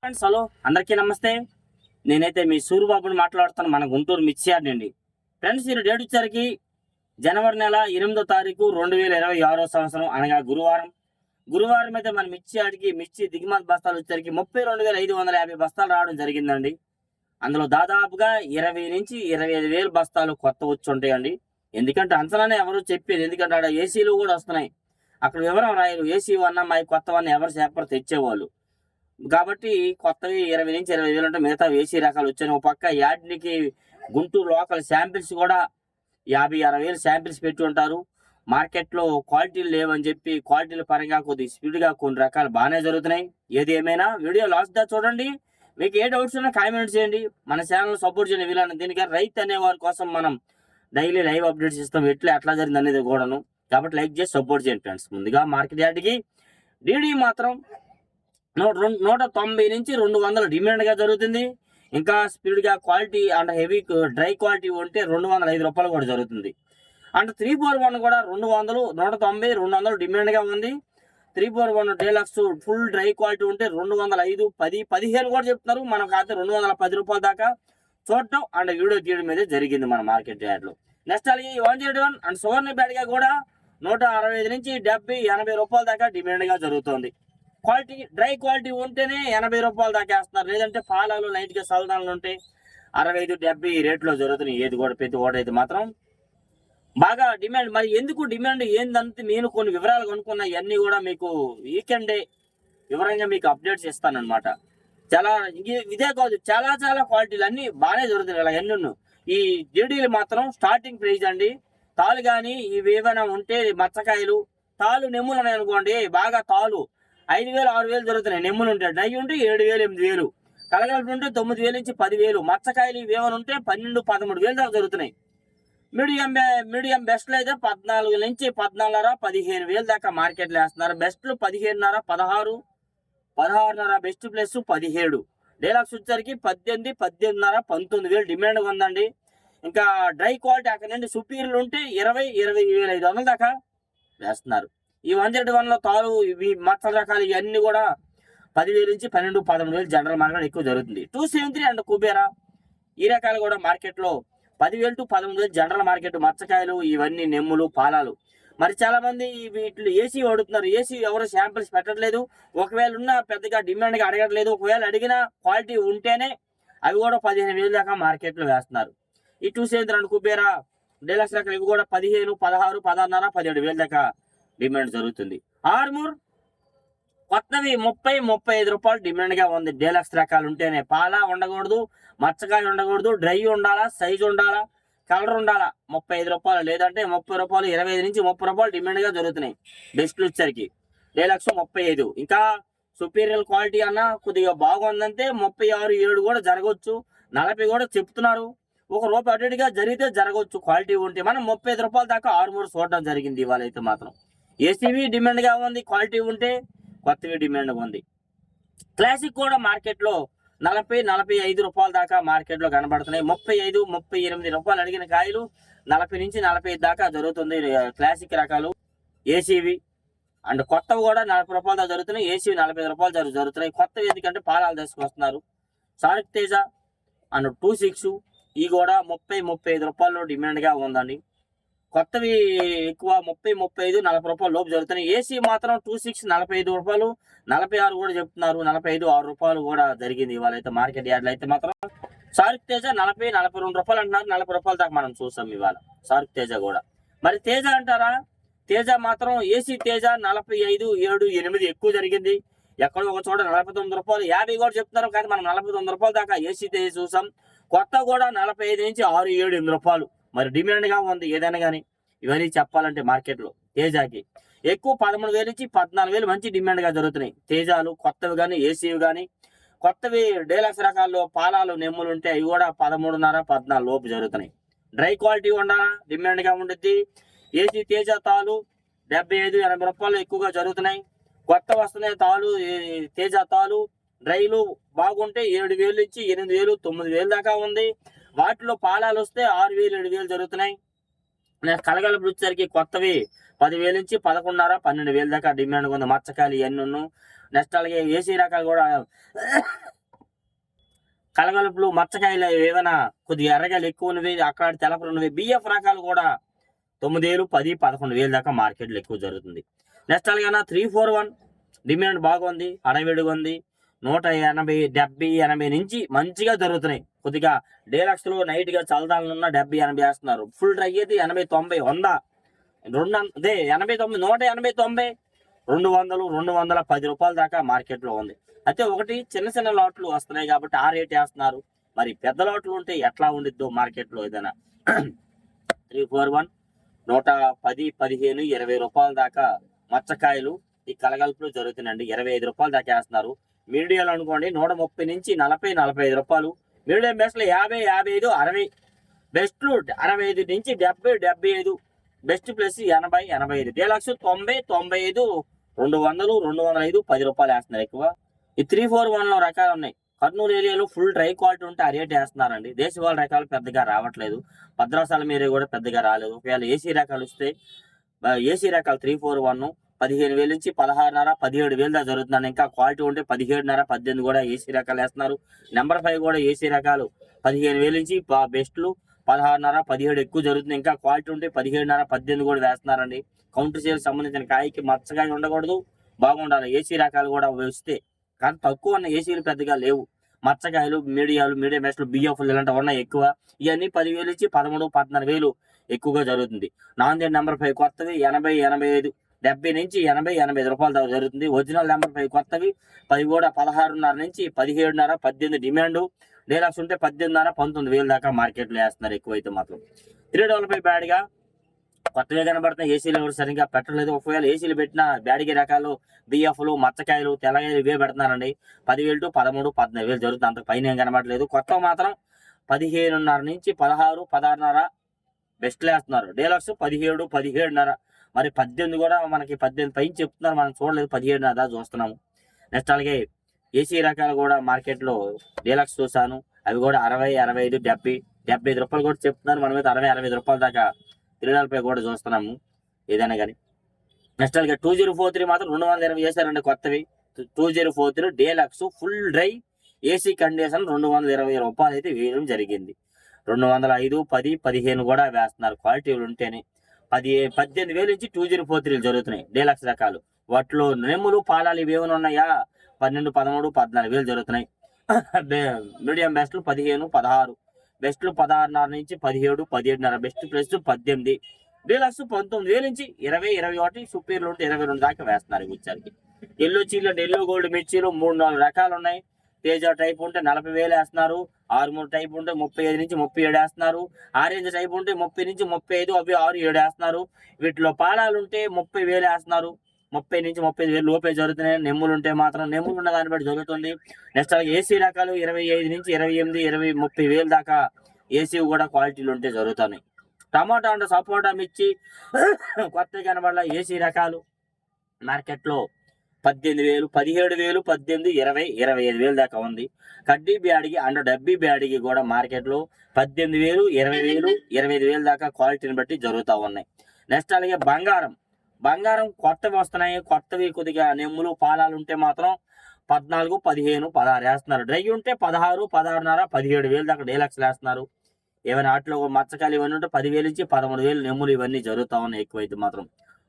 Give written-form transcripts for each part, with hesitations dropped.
Friends hello అందరికీ నమస్తే. నేనైతే మీ సూరిబాబుని మాట్లాడుతాను, మన గుంటూరు మిర్చి యార్డ్ నుండి. ఫ్రెండ్స్ ఈ డేట్ వచ్చేసరికి జనవరి నెల 8వ తారీఖు 2026 సంవత్సరం అనగా గురువారం అయితే మన మిర్చి యార్డ్కి మిర్చి దిగుమతి బస్తాలు వచ్చేసరికి 32,550 బస్తాలు రావడం జరిగిందండి. అందులో దాదాపుగా 20 నుంచి 25,000 బస్తాలు కొత్త వచ్చి ఉంటాయండి. ఎందుకంటే అంచనానే ఎవరు చెప్పేది, ఎందుకంటే అక్కడ ఏసీలు కూడా వస్తున్నాయి. అక్కడ వివరం రాయరు, ఏసీ వన్ మా కొత్తవన్నీ ఎవరు చెప్పరు తెచ్చేవాళ్ళు. కాబట్టి కొత్తవి 20 నుంచి 25,000 అంటే మిగతా ఏసీ రకాలు వచ్చాయి. ఒక పక్క యాడ్నికి గుంటూరు లోకల్ శాంపిల్స్ కూడా 50-60,000 శాంపిల్స్ పెట్టి ఉంటారు. మార్కెట్లో క్వాలిటీలు లేవని చెప్పి క్వాలిటీల పరంగా కొద్దిగా స్పీడ్గా కొన్ని రకాలు బాగానే జరుగుతున్నాయి. ఏది ఏమైనా వీడియో లాస్ట్ దా చూడండి. మీకు ఏ డౌట్స్ ఉన్నా కామెంట్ చేయండి. మన ఛానల్ సపోర్ట్ చేయండి. వీళ్ళని దీనికి రైతు అనే వారి కోసం మనం డైలీ లైవ్ అప్డేట్స్ ఇస్తాం, ఎట్లా జరిగింది అనేది కూడాను. కాబట్టి లైక్ చేసి సపోర్ట్ చేయండి ఫ్రెండ్స్. ముందుగా మార్కెట్ యార్డ్కి డీడీ మాత్రం 190 నుంచి 200 డిమాండ్గా జరుగుతుంది. ఇంకా స్పీడ్గా quality and heavy dry quality ఉంటే 205 రూపాయలు కూడా జరుగుతుంది. అండ్ 341 కూడా 200, 190, 200 డిమాండ్గా ఉంది. 341 డీలక్స్ ఫుల్ డ్రై క్వాలిటీ ఉంటే 205, 10, 15 కూడా చెప్తున్నారు. మనకు అయితే 210 రూపాయల దాకా చూడటం అండ్ వీడియో తీయడం మీద జరిగింది మన మార్కెట్ యార్డ్లో. నెక్స్ట్ అలాగే 101 అండ్ సువర్ణ బ్యాడ్గా కూడా 165 నుంచి 70, 80 రూపాయల దాకా డిమాండ్గా జరుగుతుంది. క్వాలిటీ డ్రై క్వాలిటీ ఉంటేనే 80 రూపాయలు దాకా వేస్తున్నారు. లేదంటే పాలాలు లైట్గా సలనాలు ఉంటే 65, 70 రేట్లో జరుగుతున్నాయి. ఏది కూడా ప్రతి ఓటైతే మాత్రం బాగా డిమాండ్. మరి ఎందుకు డిమాండ్ ఏందంటే నేను కొన్ని వివరాలు కనుక్కున్నా. ఇవన్నీ కూడా మీకు వీకెండే వివరంగా మీకు అప్డేట్స్ ఇస్తానన్నమాట. చాలా ఇదే కాదు, చాలా క్వాలిటీలు అన్నీ బాగానే జరుగుతున్నాయి. ఇలా ఎన్ని ఈ జీడీలు మాత్రం స్టార్టింగ్ ప్రైజ్ అండి. తాలు కానీ ఇవి ఏమైనా ఉంటే మచ్చకాయలు తాలు నెమ్ములు ఉన్నాయి అనుకోండి, బాగా తాలు 5,000, 6,000 జరుగుతున్నాయి. నెమ్ములు ఉంటాయి. డ్రై ఉంటే 7,000, 8,000, కలగలుపు ఉంటే 9,000 నుంచి 10,000, మచ్చకాయలు ఇవేమైనా ఉంటే 12, 13,000 దాకా జరుగుతున్నాయి. మీడియం బెస్ట్లు అయితే 14 నుంచి 14.5, 15,000 దాకా మార్కెట్లో వేస్తున్నారు. బెస్ట్లు 15.5, 16, 16.5 బెస్ట్ ప్లస్ 17. డీలక్స్ వచ్చేసరికి 18, 18.5, 19,000 డిమాండ్ ఉందండి. ఇంకా డ్రై క్వాలిటీ అక్కడ నుండి సుపీరియర్లు ఉంటే 20, 20,500 దాకా వేస్తున్నారు. ఈ 101లో తాలు ఇవి మచ్చల రకాలు ఇవన్నీ కూడా 10,000 నుంచి 12, 13,000 జనరల్ మార్కెట్ ఎక్కువ జరుగుతుంది. 273 అండ్ కుబేరా ఈ రకాలు కూడా మార్కెట్లో 10,000 to 13,000 జనరల్ మార్కెట్. మచ్చకాయలు ఇవన్నీ నెమ్ములు పాలాలు. మరి చాలా మంది వీటిలో ఏసీ అడుగుతున్నారు. ఏసీ ఎవరు శాంపిల్స్ పెట్టట్లేదు. ఒకవేళ ఉన్న పెద్దగా డిమాండ్గా అడగట్లేదు. ఒకవేళ అడిగిన క్వాలిటీ ఉంటేనే అవి కూడా 15,000 దాకా మార్కెట్లో వేస్తున్నారు. ఈ 273 అండ్ కుబేరా డీలక్స్ రకాలు ఇవి కూడా 15, 16, 16.5, 17,000 దాకా డిమాండ్ జరుగుతుంది. ఆర్మూర్ కొత్తవి 30, 35 రూపాయలు డిమాండ్గా ఉంది. డీలక్స్ రకాలు ఉంటేనే పాలా ఉండకూడదు, మచ్చకాయ ఉండకూడదు, డ్రై ఉండాలా, సైజు ఉండాలా, కలర్ ఉండాలా. 35 రూపాయలు లేదంటే 30 రూపాయలు, 25 నుంచి 30 రూపాయలు డిమాండ్గా జరుగుతున్నాయి. బెస్ట్లు వచ్చరికి డీలక్స్ 35. ఇంకా సుపీరియర్ క్వాలిటీ అన్న కొద్దిగా బాగుందంటే 36, 7 కూడా జరగవచ్చు. 40 కూడా చెప్తున్నారు. ₹1 అటు ఇటుగా జరిగితే జరగవచ్చు క్వాలిటీ ఉంటే. మనం 35 రూపాయల దాకా ఆర్మూర్ చూడడం జరిగింది. ఇవాళ అయితే మాత్రం ఏసీవి డిమాండ్గా ఉంది. క్వాలిటీ ఉంటే కొత్తవి డిమాండ్ ఉంది. క్లాసిక్ కూడా మార్కెట్లో 40, 45 రూపాయల దాకా మార్కెట్లో కనబడుతున్నాయి. 35, 38 రూపాయలు అడిగిన కాయలు 40 నుంచి 45 దాకా జరుగుతుంది. క్లాసిక్ రకాలు ఏసీవి అండ్ కొత్తవి కూడా 40 రూపాయల దాకా జరుగుతున్నాయి. ఏసీవి 45 రూపాయలు జరుగుతున్నాయి. కొత్తవి ఎందుకంటే పాలాలు తీసుకొస్తున్నారు. సారిక్ తేజ అండ్ 26 ఈ కూడా 30, 35 రూపాయలు డిమాండ్గా ఉందండి. కొత్తవి ఎక్కువ 30, 35, 40 రూపాయలు లోపు జరుగుతున్నాయి. ఏసీ మాత్రం 26, 45 రూపాయలు, 46 కూడా చెప్తున్నారు. 45, 6 రూపాయలు కూడా జరిగింది ఇవాళ అయితే మార్కెట్ యార్డ్లో అయితే మాత్రం. సారుక్ తేజ 40, 42 రూపాయలు అంటున్నారు. 40 రూపాయల దాకా మనం చూసాం ఇవాళ సారుక్ తేజ కూడా. మరి తేజ అంటారా, తేజ మాత్రం ఏసీ తేజ 45, 7, 8 ఎక్కువ జరిగింది. ఎక్కడో ఒక చోట 49 రూపాయలు, 50 కూడా చెప్తున్నారు. కానీ మనం 49 రూపాయల దాకా ఏసీ తేజ చూసాం. కొత్త కూడా 45 నుంచి 6, 7, 8 రూపాయలు మరి డిమాండ్గా ఉంది. ఏదైనా కానీ ఇవన్నీ చెప్పాలంటే మార్కెట్లో తేజాకి ఎక్కువ 13,000 నుంచి 14,000 మంచి డిమాండ్గా జరుగుతున్నాయి. తేజాలు కొత్తవి కానీ ఏసీవి కానీ. కొత్తవి డీలక్స్ రకాల్లో పాలాలు నెమ్ములు ఉంటే అవి కూడా 13.5, 14 లోపు జరుగుతున్నాయి. డ్రై క్వాలిటీ ఉండాలా, డిమాండ్గా ఉంటుంది. ఏసీ తేజ తాలు 75, 80 రూపాయలు ఎక్కువగా జరుగుతున్నాయి. కొత్త వస్తున్నాయి తాలు తేజ తాలు. డ్రైలు బాగుంటే 7,000 నుంచి 8,000, 9,000 దాకా ఉంది. వాటిలో పాలాలు వస్తే 6,000, 7,000 జరుగుతున్నాయి. కలగలుపు వచ్చేసరికి కొత్తవి 10,000 నుంచి 11.5, 12,000 దాకా డిమాండ్ ఉంది. మచ్చకాయలు ఇవన్నీ. నెక్స్ట్ అలాగే ఏసీ రకాలు కూడా కలగలుపులు మచ్చకాయలు ఏమైనా కొద్దిగా ఎర్రగాయలు ఎక్కువ ఉన్నవి, అక్కడ తెలపలు ఉన్నవి, బిఎఫ్ రకాలు కూడా 9,000, 10, 11,000 దాకా మార్కెట్లో ఎక్కువ జరుగుతుంది. నెక్స్ట్ అలాగే 341 డిమాండ్ బాగుంది, అడవిడిగా ఉంది. 180, 70, 80 నుంచి మంచిగా జరుగుతున్నాయి. కొద్దిగా డీలక్స్ లో నైట్ గా చల్లదానులున్న 70, 80 వేస్తున్నారు. ఫుల్ డ్రై అయితే 80, 90, 100, 200, 80, 90, 180, 90, 200, 210 రూపాయల దాకా మార్కెట్ లో ఉంది. అయితే ఒకటి చిన్న చిన్న లాట్లు వస్తున్నాయి కాబట్టి ఆ రేట్ వేస్తున్నారు. మరి పెద్ద లాట్లు ఉంటే ఎట్లా ఉండిద్దో మార్కెట్ లో ఏదైనా 341 110, 15, 20 రూపాయల దాకా మచ్చకాయలు ఈ కలగలుపులు జరుగుతున్నాయండి. 25 రూపాయల దాకా వేస్తున్నారు. మీడియాలు అనుకోండి 130 నుంచి 40, 45 రూపాయలు. మీడియం బెస్ట్లు 50, 55, 60. బెస్ట్లు 65 నుంచి 70, 75. Best plus 80, 85. డీలక్స్ 90, 95, 200, 205, 10 రూపాయలు వేస్తున్నారు ఎక్కువ. ఈ 341 లో రకాలు ఉన్నాయి. కర్నూలు ఏరియాలో ఫుల్ డ్రై క్వాలిటీ ఉంటే ఆ రేట్ వేస్తున్నారండి. దేశవాళ రకాలు పెద్దగా రావట్లేదు. భద్రాచలం ఏరియా కూడా పెద్దగా రాలేదు. ఒకవేళ ఏసీ రకాలు వస్తే ఏసీ రకాలు 341 15,000 నుంచి 16,500, 17,000 దాకా జరుగుతుందండి. ఇంకా క్వాలిటీ ఉంటే 17,500, 18 కూడా ఏసీ రకాలు వేస్తున్నారు. నెంబర్ 5 కూడా ఏసీ రకాలు 15,000 నుంచి బెస్ట్లు 16,500, 17 ఎక్కువ జరుగుతుంది. ఇంకా క్వాలిటీ ఉంటే 17,500, 18 కూడా వేస్తున్నారండి. కౌంటర్ సేల్ సంబంధించిన కాయకి మచ్చకాయ ఉండకూడదు, బాగుండాలి. ఏసీ రకాలు కూడా వస్తే కానీ తక్కువ ఉన్న ఏసీలు పెద్దగా లేవు. మచ్చకాయలు, మీడియం బెస్ట్లు, బిఎఫ్లు ఇలాంటివి ఉన్నాయి ఎక్కువ. ఇవన్నీ 10,000 నుంచి 13, 14,000 ఎక్కువగా జరుగుతుంది. నాందేడ్ నెంబర్ 5 కొత్తవి 80, 85, 70 నుంచి 80, 85 రూపాయల దాకా జరుగుతుంది. ఒరిజినల్ నెంబర్ 5 కొత్తవి 10 కూడా 16,500 నుంచి 17,500, 18 డిమాండ్. డీలక్స్ ఉంటే 18,500, 19,000 దాకా మార్కెట్లో వేస్తున్నారు ఎక్కువైతే మాత్రం. 355 బ్యాడ్గా కొత్తగా కనబడుతున్నాయి. ఏసీలు కూడా సరిగ్గా పెట్టలేదు. ఒకవేళ ఏసీలు పెట్టిన బ్యాడిగి రకాలు, బిఎఫ్లు, మచ్చకాయలు, తెల్లగాయలు ఇవే పెడుతున్నారండి. 10,000 to 13, 14,000 జరుగుతుంది. అంత పైన ఏం కనబడలేదు. కొత్త మాత్రం 15,500 నుంచి 16, 16,500 బెస్ట్లు వేస్తున్నారు. డీలక్స్ 17, 17,500. మరి 18 కూడా మనకి 18 పైన చెప్తున్నారు. మనం చూడలేదు, 17,500 దాకా చూస్తున్నాము. నెక్స్ట్ అలాగే ఏసీ రకాలు కూడా మార్కెట్లో డీలక్స్ చూసాను. అవి కూడా 60, 65, 70, 75 రూపాయలు కూడా చెప్తున్నారు. మన మీద 60, 65 రూపాయల దాకా 345 కూడా చూస్తున్నాము ఏదైనా కానీ. నెక్స్ట్ అలాగే 2043 మాత్రం 220 చేశారండి కొత్తవి. 2043 deluxe full dry AC condition 220 రూపాయలు అయితే వేయడం జరిగింది. 205, 10, 15 కూడా వేస్తున్నారు క్వాలిటీలు ఉంటేనే. 18,000 నుంచి 2043 జరుగుతున్నాయి డీలక్స్ రకాలు. వాటిలో నెమ్ములు, పాలాలు ఇవి ఏమైనా ఉన్నాయా 12, 13, 14,000 జరుగుతున్నాయి. మీడియం బెస్ట్లు 15, 16, బెస్ట్లు 16,500 నుంచి 17, 17,500, బెస్ట్ ప్లస్ 18. డీలక్స్ 19,000 నుంచి 20, 21, సుపీరియర్లు ఉంటే 22 దాకా వేస్తున్నారు వచ్చరికి. ఎల్లో చీలలు, ఎల్లో గోల్డ్ మిర్చీలు 3-4 రకాలు ఉన్నాయి. తేజ టైప్ ఉంటే 40,000 వేస్తున్నారు. ఆర్మూర్ టైప్ ఉంటే 35 నుంచి 37 వేస్తున్నారు. ఆరెంజ్ టైప్ ఉంటే 30 నుంచి 35, అవి 6, 7 వేస్తున్నారు. వీటిలో పాలాలు ఉంటే 30,000 వేస్తున్నారు. 30 నుంచి 35,000 లోపే జరుగుతున్నాయి. నెమ్ములు ఉంటే మాత్రం నెమ్ములు ఉన్న దాన్ని బట్టి జరుగుతుంది. నెక్స్ట్ అలాగే ఏసీ రకాలు 25 నుంచి 28, 20, 30,000 దాకా ఏసీ కూడా క్వాలిటీలు ఉంటే జరుగుతున్నాయి. టమాటా అంటే సపోటా మిర్చి కొత్తగా కనబడాల ఏసీ రకాలు మార్కెట్లో 18,000, 17,000, 18, 20, 25,000 దాకా ఉంది. కడ్డీ బ్యాడిగి అండ్ డబ్బీ బ్యాడిగి కూడా మార్కెట్లో 18,000, 20,000, 25,000 దాకా క్వాలిటీని బట్టి జరుగుతూ ఉన్నాయి. నెక్స్ట్ అలాగే బంగారం కొత్తవి వస్తున్నాయి. కొత్తవి కొద్దిగా నెమ్ములు, పాలాలు ఉంటే మాత్రం 14, 15, 16 వేస్తున్నారు. డ్రై ఉంటే 16, 16,500, 17,000 దాకా డీలక్స్ వేస్తున్నారు. ఏమైనా వాటిలో మచ్చకాయలు ఇవన్నీ ఉంటే 10,000 నుంచి 13,000 నెమ్ములు ఇవన్నీ జరుగుతూ ఉన్నాయి ఎక్కువైతే మాత్రం.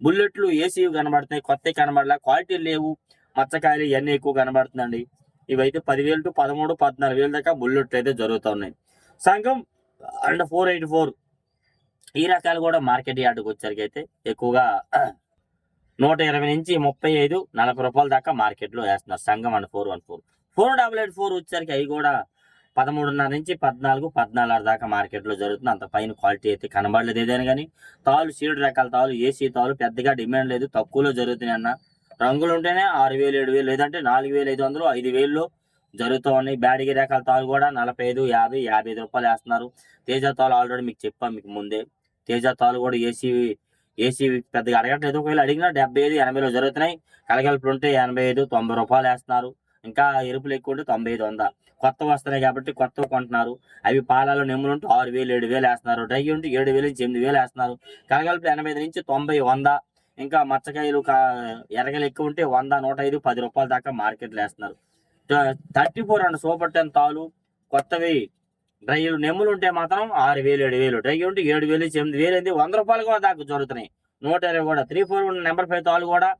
బుల్లెట్లు ఏసీ కనబడుతున్నాయి, కొత్తవి కనబడలే, క్వాలిటీలు లేవు. మచ్చకాయలు ఇవన్నీ ఎక్కువ కనబడుతుందండి. ఇవైతే 10,000 to 13, 14,000 దాకా బుల్లెట్లు అయితే జరుగుతూ ఉన్నాయి. సంఘం అండ్ 484 ఈ రకాలు కూడా మార్కెట్ యార్డ్కి వచ్చరికి అయితే ఎక్కువగా 120 నుంచి 35, 40 రూపాయల దాకా మార్కెట్లో వేస్తున్నారు. సంఘం అండ్ 414. 488 వచ్చరికి అవి కూడా 13.5 నుంచి 14, 14.5 దాకా మార్కెట్లో జరుగుతుంది. అంత పైన క్వాలిటీ అయితే కనబడలేదు ఏదైనా కానీ. తాళ్ళు సీడ్ రకాల తాళ్ళు, ఏసీ తాళ్ళు పెద్దగా డిమాండ్ లేదు, తక్కువలో జరుగుతున్నాయి అన్న. రంగులు ఉంటేనే 6,000, 7,000 లేదంటే 4,500, 5,000 జరుగుతూ ఉన్నాయి. బ్యాడిగి రకాల తాళ్ళు కూడా 45, 50, 55 రూపాయలు వేస్తున్నారు. తేజ తాళ్ళు ఆల్రెడీ మీకు చెప్పాను మీకు ముందే. తేజ తాళ్ళు కూడా ఏసీ పెద్దగా అడగట్లేదు. ఒకవేళ అడిగినా 75, 80లో జరుగుతున్నాయి. కలగలుపులు ఉంటే 85, 90 రూపాయలు వేస్తున్నారు. ఇంకా ఎరుపులు ఎక్కువ ఉంటే 95, 100. కొత్త వస్తున్నాయి కాబట్టి కొత్తవి కొంటున్నారు. అవి పాలలో నెమ్ములు ఉంటే 6,000, 7,000 వేస్తున్నారు. డ్రై ఉంటే 7,000 నుంచి 8,000 వేస్తున్నారు. కలగలుపులు 85 నుంచి 90, 100. ఇంకా మచ్చకాయలు ఎరగలు ఎక్కువ ఉంటే 100, 105, 10 రూపాయల దాకా మార్కెట్లో వేస్తున్నారు. 34 అండ్ సూపర్ 10 తాలు కొత్తవి డ్రై నెమ్ములు ఉంటే మాత్రం 6,000 7,000, డ్రై ఉంటే 7,000 8,000 అయింది. 100 రూపాయలు కూడా దాకా జరుగుతున్నాయి. 120 కూడా 341 నెంబర్ 5 తాలు కూడా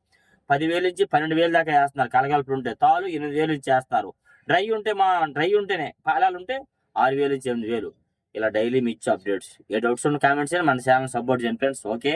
10,000 నుంచి 12,000 దాకా వేస్తున్నారు. కలగలుపులు ఉంటే తాలు 8,000 ఇచ్చేస్తారు. డ్రై ఉంటేనే పాలాలు ఉంటే 6,000 నుంచి 8,000. ఇలా డైలీ మీ ఇచ్చే అప్డేట్స్. ఏ డౌట్స్ ఉన్న కామెంట్స్ మన ఛానల్ సపోర్ట్ చేయండి ఫ్రెండ్స్. ఓకే.